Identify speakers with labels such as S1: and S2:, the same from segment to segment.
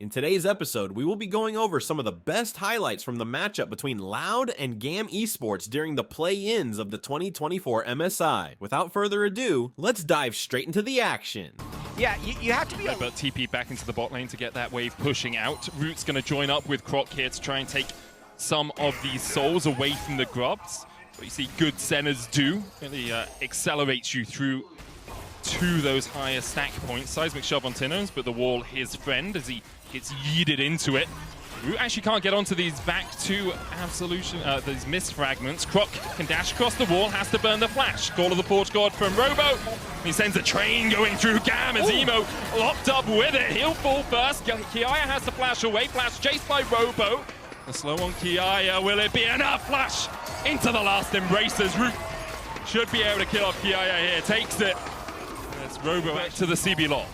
S1: In today's episode, we will be going over some of the best highlights from the matchup between LOUD and GAM Esports during the play-ins of the 2024 MSI. Without further ado, let's dive straight into the action.
S2: Yeah, you have to be
S3: but TP back into the bot lane to get that wave pushing out. Root's going to join up with Croc here to try and take some of these souls away from the grubs. What you see good centers do really accelerates you through to those higher stack points. Seismic shove on Tinnos, but the wall his friend as he gets yeeted into it. Root actually can't get onto these back two absolution, these mist fragments. Croc can dash across the wall, has to burn the flash. Call of the Forge God from Robo. He sends a train going through GAM as Emo locked up with it. He'll fall first. Kiaya has to flash away. Flash chased by Robo. The slow on Kiaya. Will it be enough? Flash into the last embraces. Root should be able to kill off Kiaya here. Takes it. It's Robo back to the CB law.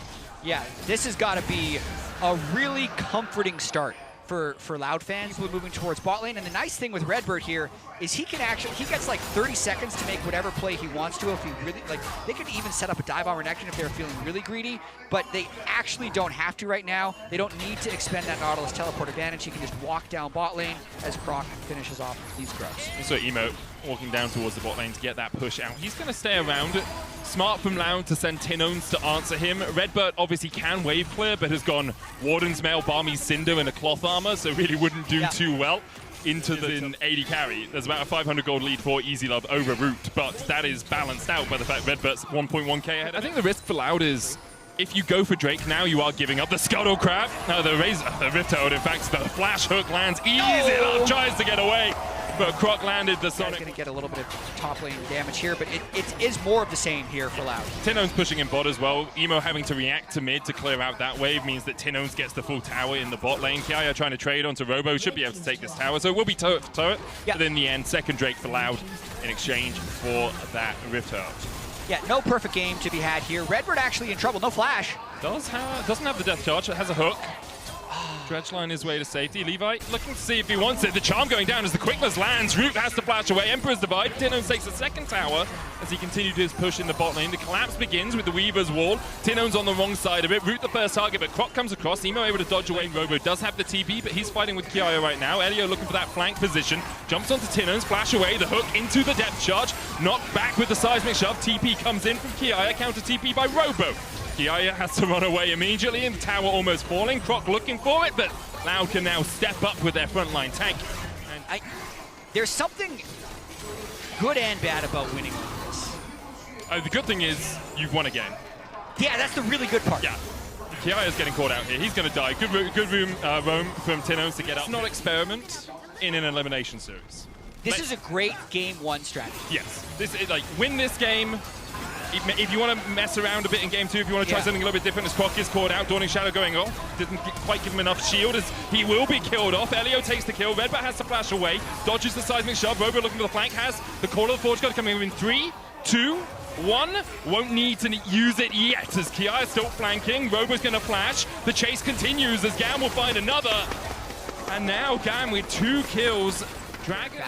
S2: Yeah, this has got to be a really comforting start for LOUD fans when moving towards bot lane. And the nice thing with Redbird here is he gets like 30 seconds to make whatever play he wants to if he really, like, they could even set up a dive on Renekton if they're feeling really greedy, but they actually don't have to right now. They don't need to expend that Nautilus teleport advantage. He can just walk down bot lane as Croc finishes off these grubs.
S3: So Emo walking down towards the bot lane to get that push out. He's going to stay around. Smart from LOUD to send Tinnos to answer him. Redbird obviously can wave clear, but has gone Warden's Mail, Barmy Cinder, and a cloth armor, so really wouldn't do too well into the 80 carry. There's about a 500 gold lead for Easy Love over Root, but that is balanced out by the fact Redbird's 1.1k ahead. I think the risk for LOUD is if you go for Drake now, you are giving up the Scuttle Crab. No, the Rift Toad, in fact, the flash hook lands. Easy Love tries to get away. But Croc landed the Sonic.
S2: He's going to get a little bit of top lane damage here, but it is more of the same here for LOUD.
S3: Tinnos pushing in bot as well. Emo having to react to mid to clear out that wave means that Tinnos gets the full tower in the bot lane. Kiaya trying to trade onto Robo, should be able to take this tower, so it will be turret for turret. But in the end, second Drake for LOUD in exchange for that Rift Toad.
S2: Yeah, no perfect game to be had here. Redbird actually in trouble, no flash.
S3: Doesn't have the death charge, it has a hook. Dredgeline his way to safety. Levi looking to see if he wants it. The charm going down as the quickness lands. Root has to flash away. Emperor's Divide. Tinnos takes the second tower as he continued his push in the bot lane. The collapse begins with the Weaver's Wall. Tinnos on the wrong side of it. Root the first target, but Croc comes across. Emo able to dodge away. Robo does have the TP, but he's fighting with Kiaya right now. Elio looking for that flank position. Jumps onto Tinnos. Flash away. The hook into the depth charge. Knocked back with the seismic shove. TP comes in from Kiaya. Counter TP by Robo. Kiaya has to run away immediately, and the tower almost falling. Croc looking for it, but LOUD can now step up with their frontline tank. And
S2: there's something good and bad about winning this.
S3: The good thing is you've won a game.
S2: Yeah, that's the really good part.
S3: Yeah. Kiaya's getting caught out here. He's going to die. Good roam from Tinnos to get up. It's not experiment in an elimination series.
S2: This is a great game one strategy.
S3: Yes. This is like win this game. If you want to mess around a bit in game two, if you want to try something a little bit different, as Croc is caught out, Dawning Shadow going off, didn't quite give him enough shield as he will be killed off. Elio takes the kill, Redbird has to flash away, dodges the seismic shove, Robo looking for the flank, has the Call of the Forge God coming in 3, 2, 1, won't need to use it yet as Kiaya is still flanking, Robo's going to flash, the chase continues as GAM will find another, and now GAM with 2 kills. Dragon.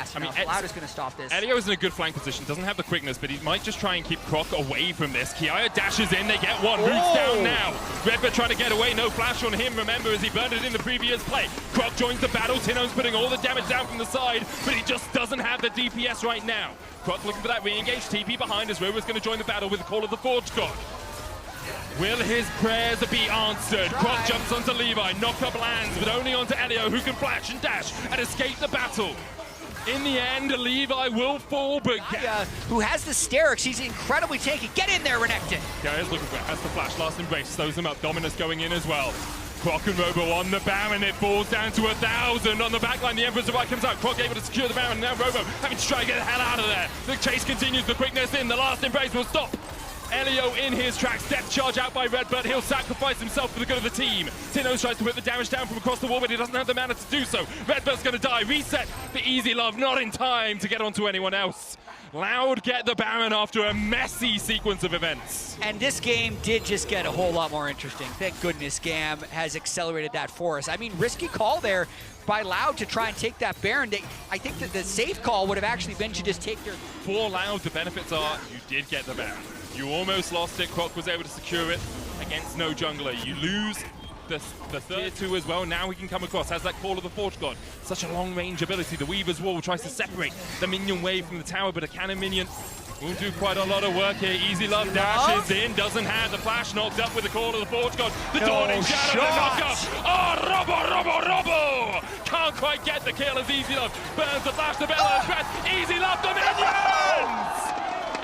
S2: LOUD is going to stop this.
S3: Elio is in a good flank position, doesn't have the quickness, but he might just try and keep Croc away from this. Kiaya dashes in, they get one, Root's down now. Redbird trying to get away, no flash on him, remember, as he burned it in the previous play. Croc joins the battle, Tinnos putting all the damage down from the side, but he just doesn't have the DPS right now. Croc looking for that re-engage, TP behind as Robo's going to join the battle with the Call of the Forge God. Will his prayers be answered? Croc jumps onto Levi, knock-up lands, but only onto Elio, who can flash and dash and escape the battle. In the end, Levi will fall, but
S2: who has the Sterix, he's incredibly tanky. Get in there, Renekton.
S3: Gaia's looking for it, has the flash, last embrace, slows him up. Dominus going in as well. Croc and Robo on the Baron, it falls down to 1,000 on the backline. The Emperor's Divide comes out, Croc able to secure the Baron, now Robo having to try to get the hell out of there. The chase continues, the quickness in, the last embrace will stop. Elio in his tracks, depth charge out by Redbird, he'll sacrifice himself for the good of the team. Tinnos tries to put the damage down from across the wall, but he doesn't have the mana to do so. Redbird's gonna die, reset the Easy Love, not in time to get onto anyone else. LOUD get the Baron after a messy sequence of events.
S2: And this game did just get a whole lot more interesting. Thank goodness GAM has accelerated that for us. I mean, risky call there by LOUD to try and take that Baron. I think that the safe call would have actually been to just take their...
S3: For LOUD, the benefits are you did get the Baron. You almost lost it. Croc was able to secure it against no jungler. You lose the third two as well. Now he can come across, has that Call of the Forge God. Such a long-range ability. The Weaver's Wall tries to separate the minion wave from the tower, but a cannon minion will do quite a lot of work here. Easy Love dashes in, doesn't have the flash, knocked up with the Call of the Forge God. The Dawning Shadow, the knock-up. Oh, Robo! Can't quite get the kill as Easy Love burns the flash, the Bella threat. Easy Love, the minions!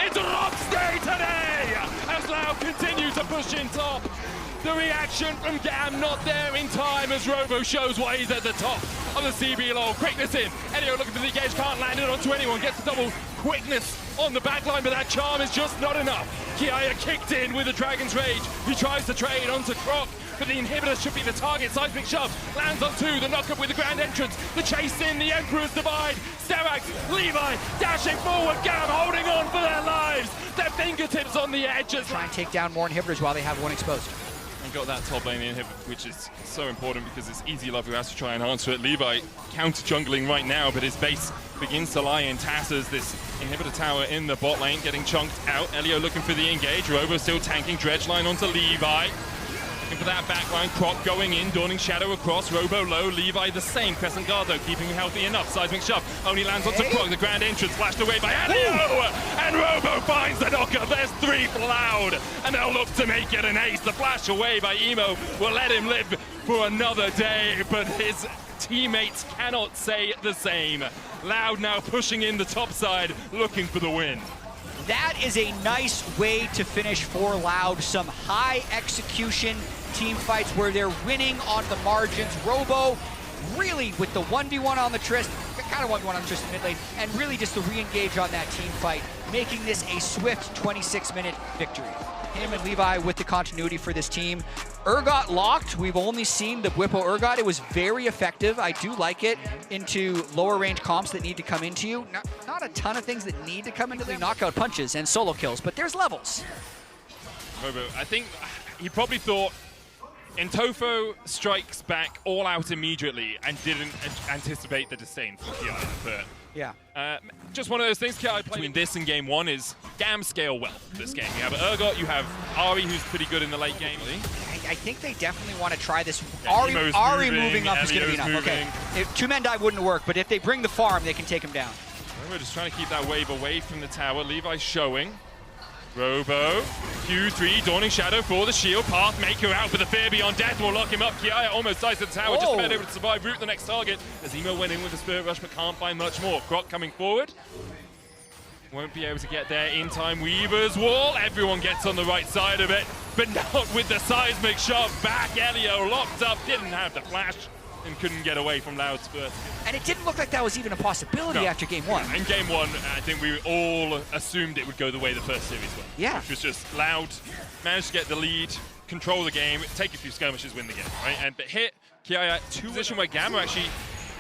S3: It's Rock's day today as Loud continue to push in top. The reaction from Gam not there in time as Robo shows why he's at the top of the CBLOL. Quickness in. Elio looking for the engage, can't land it onto anyone. Gets the double quickness on the backline, but that charm is just not enough. Kiaya kicked in with the Dragon's Rage. He tries to trade onto Croc, but the inhibitor should be the target. Seismic shove, lands on two. The knockup with the grand entrance. The chase in, the Emperor's Divide. Sterax, Levi dashing forward. Gam holding on for their lives. Their fingertips on the edges.
S2: Try and take down more inhibitors while they have one exposed.
S3: And got that top lane inhibit, which is so important because it's Easy Love who has to try and answer it. Levi counter-jungling right now, but his base begins to lie in tatters. This inhibitor tower in the bot lane getting chunked out. Elio looking for the engage. Robo still tanking. Dredge line onto Levi. Looking for that backline. Croc going in. Dawning Shadow across. Robo low. Levi the same. Crescent Guard though, keeping him healthy enough. Seismic shove. Only lands onto Croc. The grand entrance flashed away by Elio. And Robo finds the knocker. There's three for Loud. And they'll look to make it an ace. The flash away by Emo will let him live for another day. But his teammates cannot say the same. Loud now pushing in the top side, looking for the win.
S2: That is a nice way to finish for Loud. Some high execution team fights where they're winning on the margins. Robo really with the 1v1 on the Trist, kind of 1v1 on the Trist in mid lane, and really just the re-engage on that team fight, making this a swift 26-minute victory. Him and Levi with the continuity for this team. Urgot locked. We've only seen the Whippo Urgot. It was very effective. I do like it into lower range comps that need to come into you. Not a ton of things that need to come into the knockout punches and solo kills, but there's levels.
S3: Robo, I think he probably thought Intofo strikes back all out immediately and didn't anticipate the disdain from Kiai but
S2: yeah.
S3: Just one of those things Kiai between this and game one is Gam scale well this game. You have Urgot, you have Ari who's pretty good in the late game.
S2: I think they definitely want to try this.
S3: Yeah,
S2: Ari moving up is going to be enough.
S3: Moving.
S2: Okay. If two-man dive wouldn't work, but if they bring the farm, they can take him down.
S3: We're just trying to keep that wave away from the tower. Levi showing. Robo, Q3, Dawning Shadow for the shield. Pathmaker out, but the fear beyond death will lock him up. Kiaya almost dies to the tower, just about able to survive. Root the next target as Emo went in with the Spirit Rush, but can't find much more. Croc coming forward. Won't be able to get there in time. Weaver's Wall, everyone gets on the right side of it, but not with the seismic shot back. Elio locked up, didn't have the flash, and couldn't get away from Loud's burst.
S2: And it didn't look like that was even a possibility after game one.
S3: In game one, I think we all assumed it would go the way the first series went.
S2: Yeah.
S3: Which was just Loud, managed to get the lead, control the game, take a few skirmishes, win the game, right? But hit Kiaya to a position where Gamma actually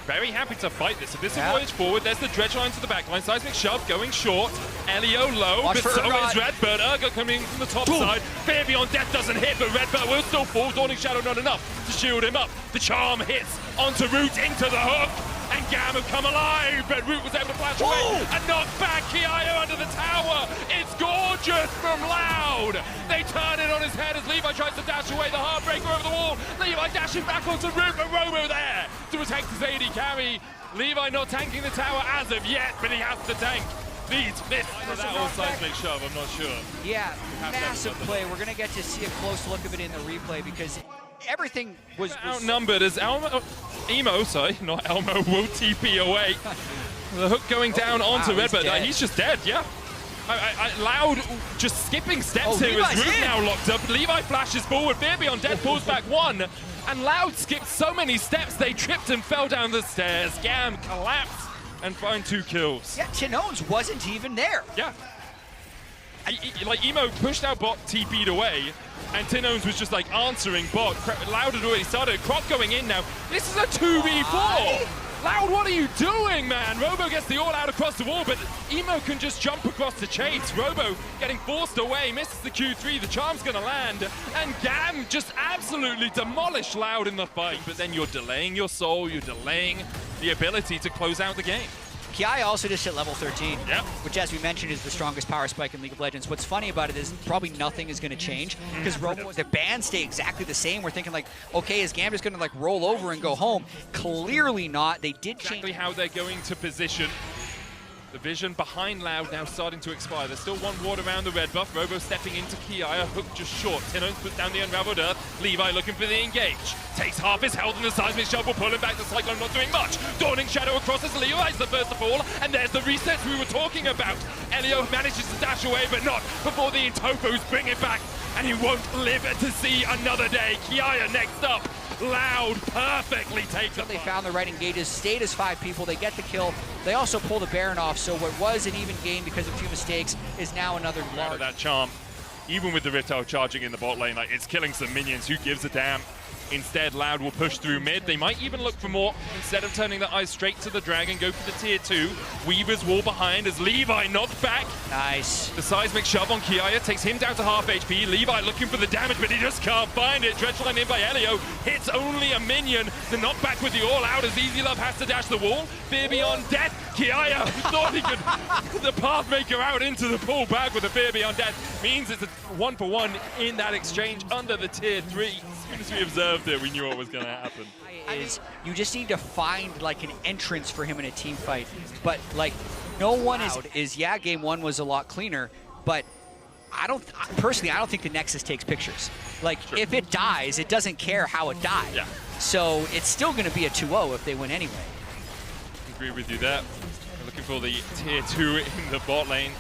S3: very happy to fight this. So this is voyage forward. There's the dredge line to the back line. Seismic shove going short. Elio low, but so is Redbird. Urgot coming from the top side. Fear beyond death doesn't hit, but Redbird will still fall. Dawning Shadow not enough to shield him up. The charm hits onto Root into the hook. And Gam have come alive, but Root was able to flash away and knock back Kiaya under the tower. It's gorgeous from Loud. They turn it on his head as Levi tries to dash away the Heartbreaker over the wall. Levi dashing back onto Root, but Robo there to protect his AD carry. Levi not tanking the tower as of yet, but he has to tank. This that all seismic shove, I'm not sure.
S2: Yeah, massive play. We're going to get to see a close look of it in the replay because everything was
S3: outnumbered as Emo, sorry, not Elmo, will TP away. The hook going down onto Redbird. He's just dead, yeah. Loud just skipping steps here as Root now locked up. Levi flashes forward, Fear beyond death pulls back one. And Loud skipped so many steps, they tripped and fell down the stairs. Gam collapsed and find 2 kills.
S2: Yeah, Tinones wasn't even there.
S3: Yeah. Like Emo pushed out bot, TP'd away, and Tinones was just like answering bot. Loud had already started. Croc going in now. This is a 2v4. Loud, what are you doing, man? Robo gets the all-out across the wall, but Emo can just jump across the chase. Robo getting forced away, misses the Q3, the charm's gonna land, and Gam just absolutely demolished Loud in the fight. But then you're delaying your soul, you're delaying the ability to close out the game.
S2: Kiai also just hit level 13,
S3: Yep.
S2: which, as we mentioned, is the strongest power spike in League of Legends. What's funny about it is probably nothing is going to change because the bans stay exactly the same. We're thinking like, okay, is Gam just going to like roll over and go home? Clearly not. They did change
S3: Exactly how they're going to position. The vision behind Loud now starting to expire. There's still one ward around the red buff. Robo stepping into Kiai, hook just short. Tino's put down the unraveled earth. Levi looking for the engage. Takes half his health and the seismic shove will pull him back. The Cyclone not doing much. Dawning Shadow across as Levi's the first to fall. And there's the resets we were talking about. Elio manages to dash away, but not before the Intofos bring it back. And he won't live to see another day. Kiai next up. Loud perfectly takes it.
S2: They found the right engages, stayed as 5 people, they get the kill. They also pull the Baron off, so what was an even game because of a few mistakes is now another large.
S3: Out of that charm, even with the Riptile charging in the bot lane, like it's killing some minions. Who gives a damn? Instead, Loud will push through mid. They might even look for more. Instead of turning their eyes straight to the dragon, go for the tier 2. Weaver's wall behind as Levi knocked back.
S2: Nice.
S3: The seismic shove on Kiai takes him down to half HP. Levi looking for the damage, but he just can't find it. Dredgeline in by Elio. Hits only a minion. The knockback with the all-out as Easy Love has to dash the wall. Fear Beyond Death. Kiai thought he could put the Pathmaker out into the pool back with a Fear Beyond Death. Means it's a 1-for-1 in that exchange under the tier 3. As soon as we observed it, we knew what was going to happen.
S2: Is you just need to find like an entrance for him in a team fight, but like no one is yeah, game 1 was a lot cleaner, but I don't think the Nexus takes pictures. Like if it dies, it doesn't care how it died.
S3: Yeah.
S2: So it's still going to be a 2-0 if they win anyway.
S3: Agree with you there. We're looking for the tier 2 in the bot lane.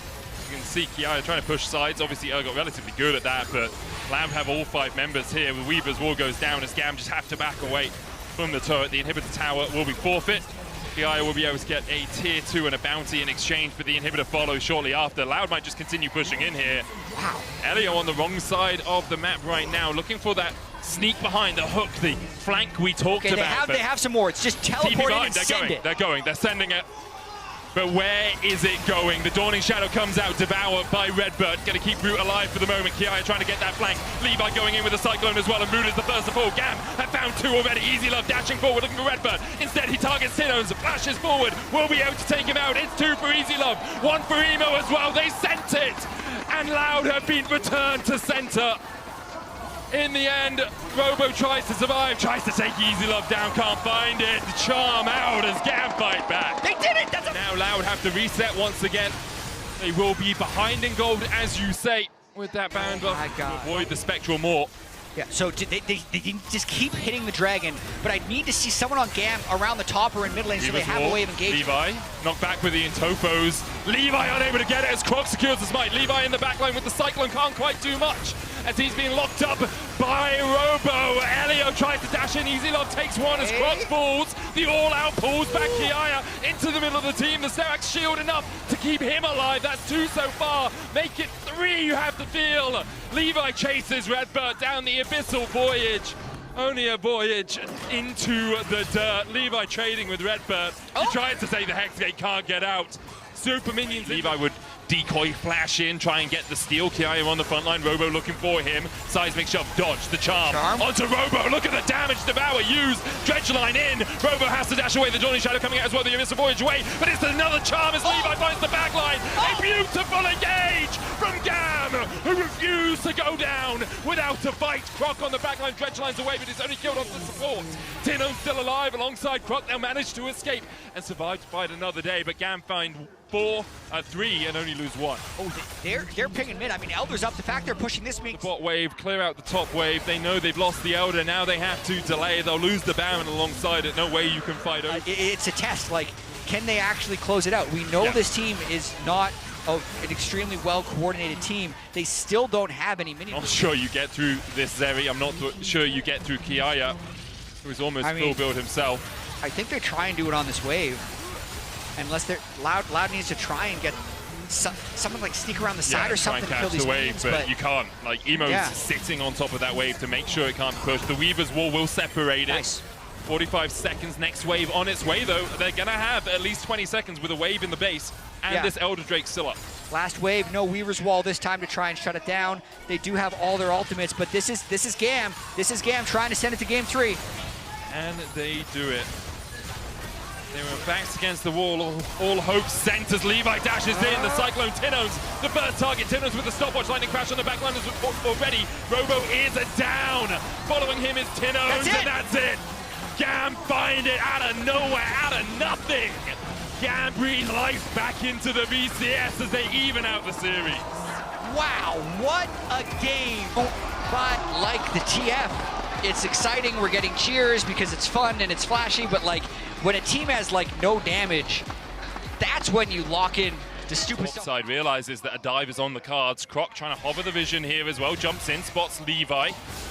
S3: You can see Kiai trying to push sides. Obviously, got relatively good at that, but Loud have all 5 members here. With Weaver's wall goes down as Gam just have to back away from the turret. The inhibitor tower will be forfeit. Kiai will be able to get a tier 2 and a bounty in exchange, but the inhibitor follows shortly after. Loud might just continue pushing in here.
S2: Wow.
S3: Elio on the wrong side of the map right now, looking for that sneak behind the hook, the flank we talked about.
S2: They have some more. It's just teleport in and send it.
S3: They're sending it. But where is it going? The Dawning Shadow comes out, devoured by Redbird. Going to keep Root alive for the moment. Kiai trying to get that flank. Levi going in with a Cyclone as well, and Root is the first to fall. Gam have found 2 already. Easy Love dashing forward, looking for Redbird. Instead, he targets Sinos, flashes forward. Will be able to take him out. It's 2 for Easy Love, 1 for Emo as well. They sent it, and Loud have been returned to center. In the end, Robo tries to survive, tries to take Easy Love down, can't find it. Charm out as Gam fight back.
S2: They did it!
S3: Now Loud have to reset once again. They will be behind in gold, as you say, with that Baron buff to avoid the Spectral Maw.
S2: Yeah, so they just keep hitting the dragon, but I need to see someone on Gam around the top or in mid lane so they have a way of engaging.
S3: Levi, knocked back with the Intofos. Levi unable to get it as Croc secures the smite. Levi in the backline with the Cyclone can't quite do much as he's being locked up by Robo. Elio tries to dash in. Easy Love takes 1 as Croc falls. The all-out pulls back Kiai into the middle of the team. The Sterak's shield enough to keep him alive. That's 2 so far. Make it 3, you have to feel. Levi chases Redbird down the abyssal voyage. Only a voyage into the dirt. Levi trading with Redbird. He tries to save the Hex Gate, can't get out. Super minions. Levi would decoy flash in, try and get the steal. Kiai on the front line, Robo looking for him. Seismic shove, dodge, the charm. Onto Robo, look at the damage Devour used. Dredgeline in, Robo has to dash away. The Dawning Shadow coming out as well, the Abyssal Voyage away, but it's another charm as Levi finds the backline. A beautiful engage from Gam, who refused to go down without a fight. Croc on the backline, Dredgeline's away, but he's only killed off the support. Tino's still alive alongside Croc. They'll manage to escape and survive to fight another day, but Gam find 3 and only lose 1.
S2: Oh, they're pinging mid. I mean, Elder's up. The fact they're pushing this makes...
S3: The bot wave, clear out the top wave. They know they've lost the Elder. Now they have to delay. They'll lose the Baron alongside it. No way you can fight over.
S2: It's a test. Like, can they actually close it out? We know this team is not an extremely well-coordinated team. They still don't have any minions.
S3: I'm not sure you get through this Zeri. I'm not sure you get through Kiai, who's almost full build himself.
S2: I think they try and do it on this wave. Unless they're Loud needs to try and get someone like sneak around the side or something to kill these
S3: wave, but you can't. Like Emo's sitting on top of that wave to make sure it can't push. The Weaver's wall will separate it. 45 seconds, next wave on its way though. They're gonna have at least 20 seconds with a wave in the base and this Elder Drake still up.
S2: Last wave, no Weaver's wall this time to try and shut it down. They do have all their ultimates, but this is Gam. This is Gam trying to send it to game 3.
S3: And they do it. They were backs against the wall, all hope centers. Levi dashes in, the Cyclone Tinnos, the first target. Tinnos with the stopwatch, lightning crash on the back line already. Robo is down. Following him is Tinnos, and that's it. Gam find it out of nowhere, out of nothing. Gam breathe life back into the VCS as they even out the series.
S2: Wow, what a game. But like the TF, it's exciting, we're getting cheers because it's fun and it's flashy, but like when a team has like no damage, that's when you lock in the stupid stuff.
S3: Side realizes that a dive is on the cards. Croc trying to hover the vision here as well, jumps in, spots Levi.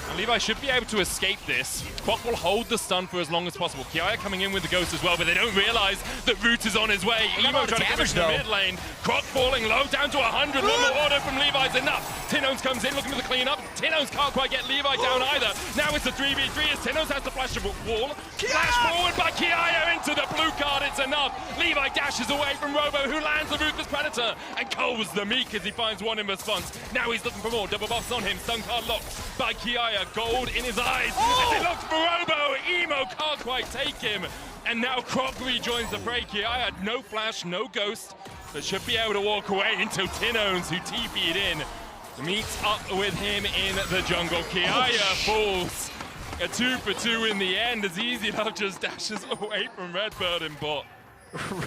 S3: And Levi should be able to escape this. Croc will hold the stun for as long as possible. Kiaya coming in with the ghost as well, but they don't realize that Root is on his way. Emo trying to come into the mid lane. Croc falling low, down to 100. One more order from Levi's enough. Tinnos comes in looking for the cleanup. Tinnos can't quite get Levi down either. Now it's a 3v3 as Tinnos has to flash the wall. Flash forward by Kiaya into the blue card. It's enough. Levi dashes away from Robo, who lands the Ruthless Predator and culls the Meek as he finds one in response. Now he's looking for more. Double buffs on him. Stun card locked by Kiaya. Gold in his eyes as he looks for Robo. Emo can't quite take him. And now Croc rejoins the fray. Kiaya, no flash, no ghost, but should be able to walk away until Tinnos, who TP'd in, meets up with him in the jungle. Kiaya falls. A 2-for-2 in the end as Easy Love just dashes away from Redbird and bot.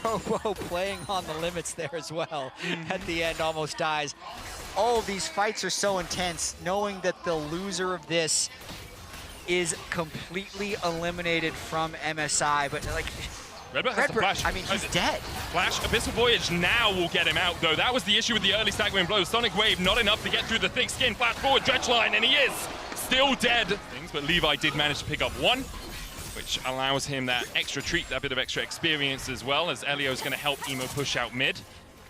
S2: Robo playing on the limits there as well. At the end, almost dies. All of these fights are so intense, knowing that the loser of this is completely eliminated from MSI, but like...
S3: Redbird has to flash.
S2: I mean, he's dead.
S3: Flash, Abyssal Voyage now will get him out, though. That was the issue with the early staggering blows. Sonic Wave, not enough to get through the thick skin. Flash forward, Dredge line, and he is still dead. But Levi did manage to pick up one, which allows him that extra treat, that bit of extra experience as well, as Elio's going to help Emo push out mid.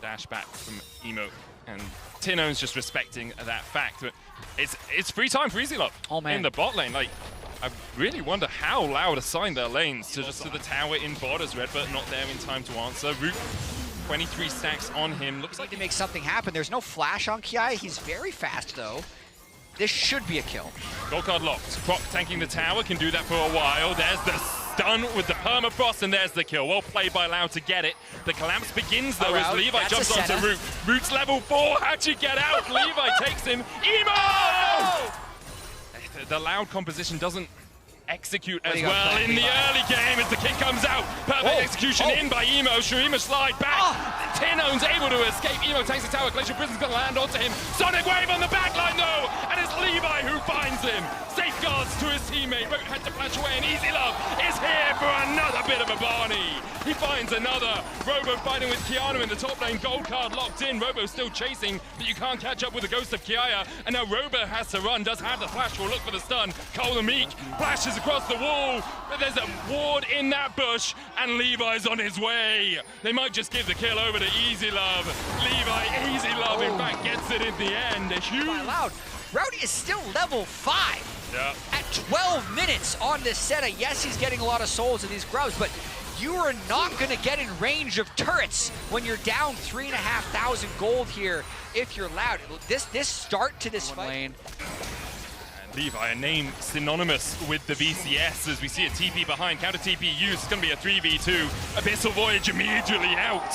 S3: Dash back from Emo, and Tinno's just respecting that fact. But it's free time for Easy Love in the bot lane. Like, I really wonder how Loud assigned their lanes to the tower in bot as Redbird not there in time to answer. Root, 23 stacks on him. Looks like
S2: to make something happen. There's no flash on Kiai. He's very fast though. This should be a kill.
S3: Gold card locked. Croc tanking the tower, can do that for a while. There's the stun with the permafrost, and there's the kill. Well played by Loud to get it. The collapse begins though as Levi jumps onto Root. Root's level 4, how'd you get out? Levi takes him. Emo! The Loud composition doesn't execute as well in the early game as the kick comes out. Perfect execution in by Emo. Shurima slide back. Tinno's able to escape. Emo takes the tower. Glacial Prison's going to land onto him. Sonic Wave on the backline though, and it's Levi who finds him. Safeguards to his teammate. Root had to flash away, and Easy Love is here for another bit of a Barney. He finds another. Robo fighting with Keanu in the top lane. Gold card locked in. Robo still chasing, but you can't catch up with the ghost of Kiaya. And now Robo has to run. Does have the flash. Will look for the stun. Cole the Meek flashes across the wall, but there's a ward in that bush, and Levi's on his way. They might just give the kill over to Easy Love. Levi, Easy Love, in fact, gets it in the end. A huge...
S2: Loud. Rowdy is still level 5.
S3: Yeah.
S2: At 12 minutes on this Seta. Yes, he's getting a lot of souls in these grubs, but you are not going to get in range of turrets when you're down 3,500 gold here if you're Loud. This start to this fight.
S3: Levi, a name synonymous with the VCS as we see a TP behind. Counter TP used. It's going to be a 3v2. Abyssal Voyage immediately out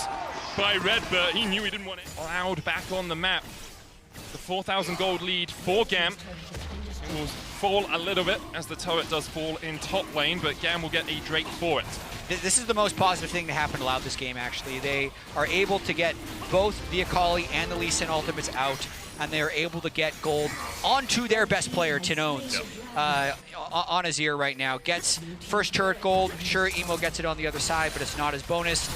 S3: by Redbird. He knew he didn't want it. Loud back on the map. The 4,000 gold lead for Gam. It will fall a little bit as the turret does fall in top lane, but Gam will get a Drake for it.
S2: This is the most positive thing to happen to Loud this game, actually. They are able to get both the Akali and the Lee Sin ultimates out, and they are able to get gold onto their best player, Tinones, on his ear right now. Gets first turret gold. Sure, Emo gets it on the other side, but it's not his bonus.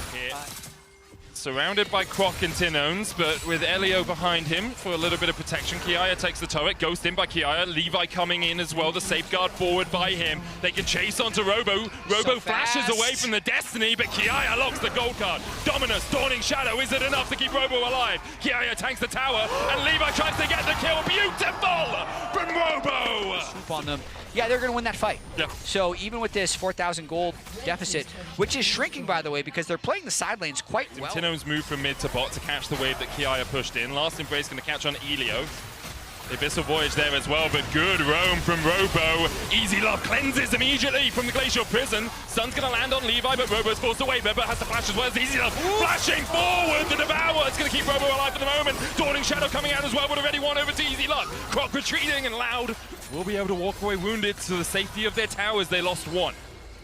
S3: Surrounded by Croc and Tinones, but with Elio behind him for a little bit of protection. Kiaya takes the turret, ghost in by Kiaya. Levi coming in as well, the safeguard forward by him. They can chase onto Robo. Robo flashes away from the Destiny, but Kiaya locks the gold card. Dominus, Dawning Shadow, is it enough to keep Robo alive? Kiaya tanks the tower, and Levi tries to get the kill. Beautiful from Robo!
S2: Swoop on them. Yeah, they're going to win that fight.
S3: Yeah.
S2: So even with this 4,000 gold deficit, which is shrinking, by the way, because they're playing the side lanes quite well.
S3: Tino's moved from mid to bot to catch the wave that Kiaya pushed in. Last Embrace going to catch on Elio. Abyssal Voyage there as well, but good roam from Robo. Easy Love cleanses immediately from the Glacial Prison. Sun's gonna land on Levi, but Robo's forced away. Redbird has to flash as well as Easy Love. Flashing forward, the Devour is gonna keep Robo alive for the moment. Dawning Shadow coming out as well, but already one over to Easy Love. Croc retreating, and Loud will be able to walk away wounded to the safety of their towers. They lost one.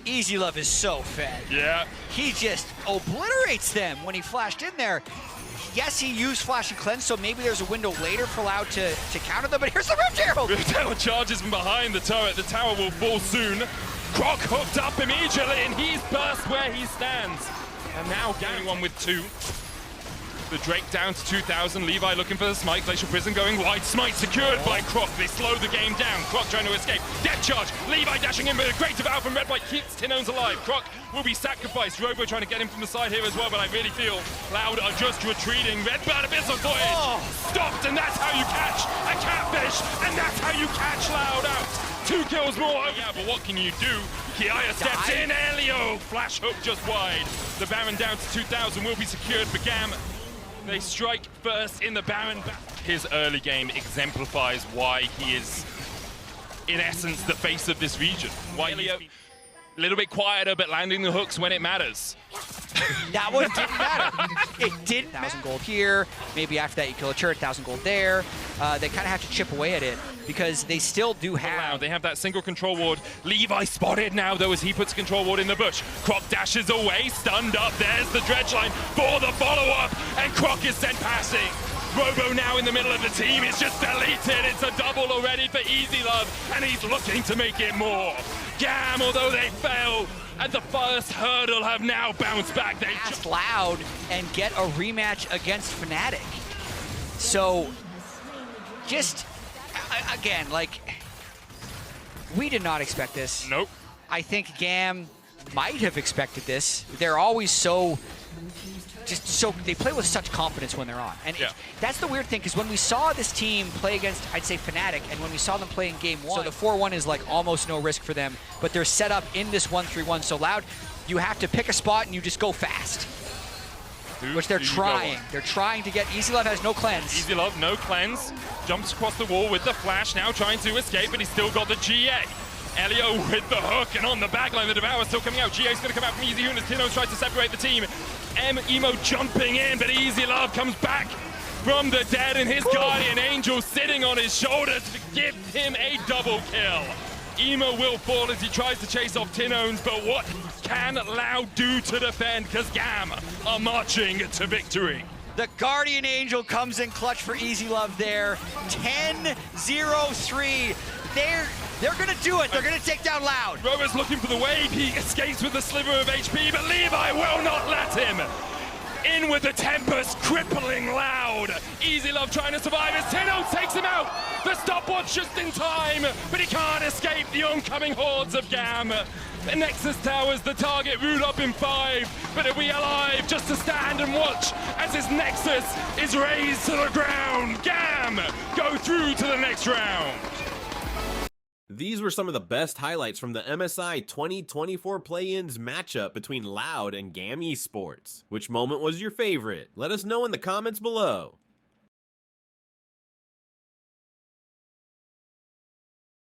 S2: Easy Love is so fed.
S3: Yeah.
S2: He just obliterates them when he flashed in there. Yes, he used Flash and Cleanse, so maybe there's a window later for Loud to counter them, but here's the Rift Herald!
S3: Rift Herald charges from behind the turret. The tower will fall soon. Croc hooked up immediately, and he's burst where he stands. And now getting one with 2. The Drake down to 2,000. Levi looking for the smite. Glacial Prison going wide. Smite secured by Croc. They slow the game down. Croc trying to escape. Death charge. Levi dashing in, but a great devour from Redbite keeps Tinones alive. Croc will be sacrificed. Robo trying to get him from the side here as well, but I really feel Loud are just retreating. Redbird Abyssal Voyage stopped, and that's how you catch a catfish, and that's how you catch Loud out. 2 kills more. Yeah, but what can you do? Kiaya steps in. Elio flash hook just wide. The Baron down to 2,000 will be secured. But Gam, they strike first in the Baron. His early game exemplifies why he is, in essence, the face of this region. Why Elio, a little bit quieter, but landing the hooks when it matters.
S2: That one didn't matter. It didn't 1,000 gold here. Maybe after that you kill a turret, 1,000 gold there. They kind of have to chip away at it because they still do have...
S3: They have that single control ward. Levi spotted now, though, as he puts control ward in the bush. Croc dashes away, stunned up. There's the dredge line for the follow-up, and Croc is sent passing. Robo now in the middle of the team. It's just deleted. It's a double already for Easy Love, and he's looking to make it more. Gam, although they fail at the first hurdle, have now bounced back. They
S2: just Loud and get a rematch against Fnatic. So, just, again, like, we did not expect this.
S3: Nope.
S2: I think Gam might have expected this. They're always so... they play with such confidence when they're on. And that's the weird thing, because when we saw this team play against, I'd say, Fnatic, and when we saw them play in game 1, so the 4-1 is like almost no risk for them, but they're set up in this 1-3-1. So Loud, you have to pick a spot and you just go fast. Which they're trying. They're trying to get. Easy Love has no cleanse.
S3: Easy Love, no cleanse. Jumps across the wall with the flash, now trying to escape, but he's still got the GA. Elio with the hook, and on the backline, the Devour still coming out. GA's gonna come out from Easy Hoon as Tino's tries to separate the team. Emo jumping in, but Easy Love comes back from the dead, and his Guardian Angel sitting on his shoulder to give him a double kill. Emo will fall as he tries to chase off Tinones, but what can Loud do to defend? Because Gam are marching to victory.
S2: The Guardian Angel comes in clutch for Easy Love there. 10-0-3. They're gonna do it. They're gonna take down Loud.
S3: Rover's looking for the wave. He escapes with a sliver of HP, but Levi will not let him. In with the Tempest, crippling Loud. Easy Love trying to survive as Tino takes him out. The stopwatch just in time, but he can't escape the oncoming hordes of Gam. The Nexus Tower's the target, root up in 5, but he'll be alive just to stand and watch as his Nexus is raised to the ground. Gam go through to the next round.
S1: These were some of the best highlights from the MSI 2024 play-ins matchup between LOUD and GAM Esports. Which moment was your favorite? Let us know in the comments below.